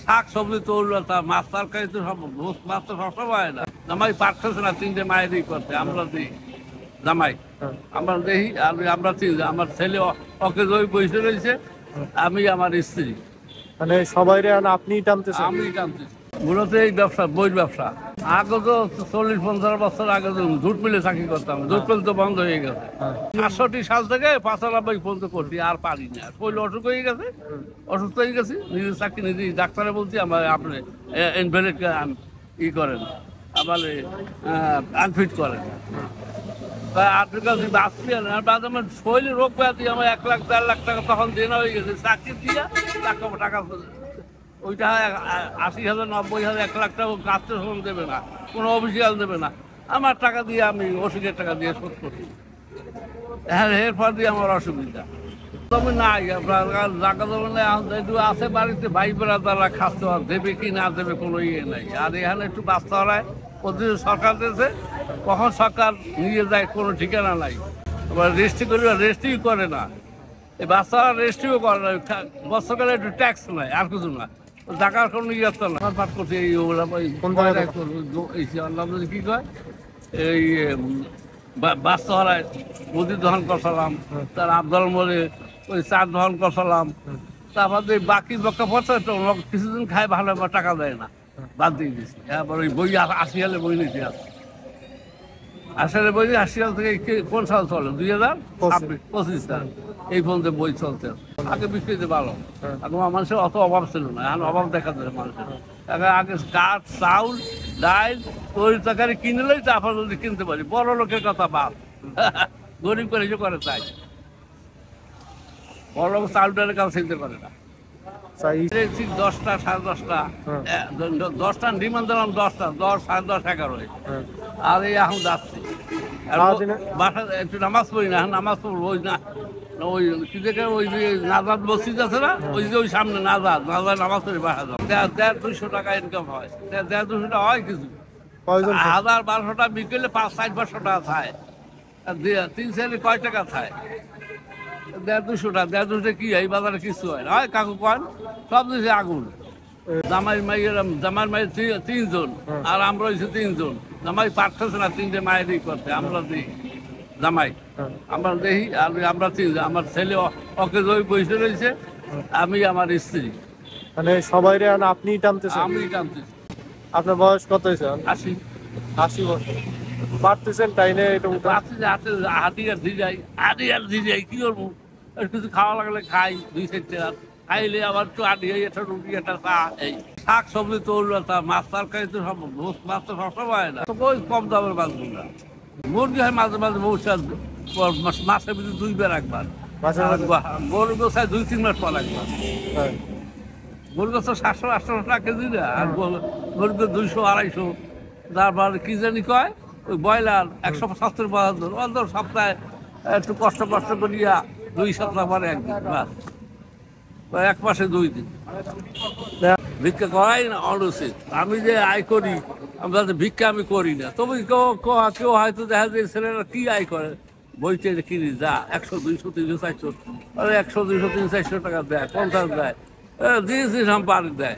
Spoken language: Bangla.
শাক সবজি তরুলতা মাছ তরকারি তো সব মাছ তো সবসময় হয় না। জামাই পারতেছে না, তিনটে মায়েরই করতে, আমরা দিই জামাই। আমরা দেখি আমরা আমার ছেলে ওকে ওই বসে রয়েছে, আমি আমার স্ত্রী মানে সবাই আপনি টানতেছেন? আমি টানতেছি। মূলত এই ব্যবসা, বইয়ের ব্যবসা। আগে তো 40-50 বছর আগে তো জুট মিলে চাকরি করতাম, জুট মিল তো বন্ধ হয়ে গেছে। 68 সাল থেকে 95 পর্যন্ত করছি, আর পারি না। শরীর অসুখ হয়ে গেছে, অসুস্থ হয়ে গেছি, নিজের চাকরি নিজেই। ডাক্তারে বলছি আমার আপনি ইনভ্যালিড ই করেন, আমার আনফিট করেন। আমার শরীরে রোগ ব্যাধি, আমার 1 লাখ 1.5 লাখ টাকা তখন দেনা হয়ে গেছে। চাকরি দিয়া টাকা ওইটা 80,000 90,000 1 লাখ টাকা আত্মীয় স্বজন দেবে না, কোনো অফিসিয়াল দেবে না। আমার টাকা দিয়ে আমি ওষুধের টাকা দিয়ে শোধ করছি। হ্যাঁ, এরপর দিয়ে আমার অসুবিধা তবে নাই। আপনার জায়গা জমি একটু আছে বাড়িতে, ভাই বেড়াদাররা খাচ্ছে, দেবে কি না দেবে কোনো ইয়ে নাই। আর এখানে একটু বাঁচতে হয়, প্রতিদিন সরকার দিয়েছে, কখন সরকার নিয়ে যায় কোনো ঠিকানা নাই। আবার রেজিস্ট্রি করবে, রেজিস্ট্রিও করে না। এই বাচ্চারা রেজিস্ট্রিও করে না, বছরকালে একটু ট্যাক্স নেয়, আর কিছু না। টাকার কোনো ইয়ে না। পাঠ করছে এই কি কয় এই বাচ্চা হারায় মুদি দহন করছিলাম, তার আবদল মরে ওই চার দহন করছিলাম। তারপরে বাকি বক্কা পড়ছে, কিছুদিন খায় ভালো, টাকা দেয় না, বাদ দিয়ে দিয়েছি। এবার ওই বই 80 সালে বই নিয়েছি। আসলে বই 80 সাল থেকে কোন সাল চলে? 2025 সাল এই পর্যন্ত বই চলতে। আগে বিক্রিতে ভালো, এখন মানুষের অত অভাব ছিল না, এখন অভাব দেখা যায় মানুষের। আগে কাঠ, চাউল, ডাল, তরি তরকারি কিনলেই তারপর যদি কিনতে পারি। বড় লোকের কথা বাদ, গরিব করে যে করে তাই। বড় লোক চাউল ডালের কাছে কিনতে পারে না। ঠিক 10টা 10:30, 10টা ডিমান্ড দিলাম, 10টা 10 10:30 11। আর এই এখন যাচ্ছি বাসা, একটু নামাজ পড়ি না, নামাজ পড়বো ওই না ওই কি দেখে ওই যে নাজাদ মসজিদ আছে না, ওই যে ওই সামনে নাজাদ নামাজ পড়ি বাসা যাও। 1.5-200 টাকা ইনকাম হয়, 1.5-200 টাকা হয় কিছু। 1000-1200 বিকেলে 500-500 টাকা খায়। 3 ছেলে কয় টাকা খায়? 1.5-200 টাকা। 1.5-200 কি এই বাজারে কিছু হয় না। হয় কাকু কন সব দিচ্ছে আগুন। জামাই মায়ের 3 জন, আর আমরা হয়েছে 3 জন। জামাই পারতেছে না, তিনটে মায়েরই করতে, আমরা দিই জামাই। আমরা দেখি আমরা 3 জন, আমার ছেলে ওকে ওই বসে রয়েছে, আমি আমার স্ত্রী। মানে সবাই আপনি টানতেছেন? আমি টানতেছি। আপনার বয়স কত হয়েছে? 80 বছর। পারতেছেন টাইনে? হাতে হাঁটি আর দি যাই, কি করবো? কিছু খাওয়া লাগলে খাই, 2-4 টাকা খাইলে আবার একটু আডি একটা রুটি একটা চা। এই শাক সবজি তরুলতা মাছ তরকারি তো সব মাছ তো সবসময় হয় না, তো ওই কম দামের মাছগুলো না। মুরগি হয় মাঝে মাঝে, মাসের ভিতরে 2 বার একবার। গরু গোছায় 2-3 মাস পর একবার। গরু গোছ 700-800 টাকা কেজি না, আর গরু 200-250। তারপর কি জানি কয় ওই ব্রয়লার 170-72। অন্তর সপ্তাহে একটু কষ্ট করিয়া 2 সপ্তাহ পরে একদিন, বাস 1 মাসে 2 দিন। ভিক্ষা করাই না অনুচিত। আমি যে আয় করি, আমরা ভিক্ষা আমি করি না। তবে কেউ হয়তো দেখা যায় ছেলেরা কি আয় করে, বইতে কিনি যা 100-200-300-400, 100-200-300-400 টাকা দেয়, 50 দেয়, দিয়েছি সম্পাদ দেয়।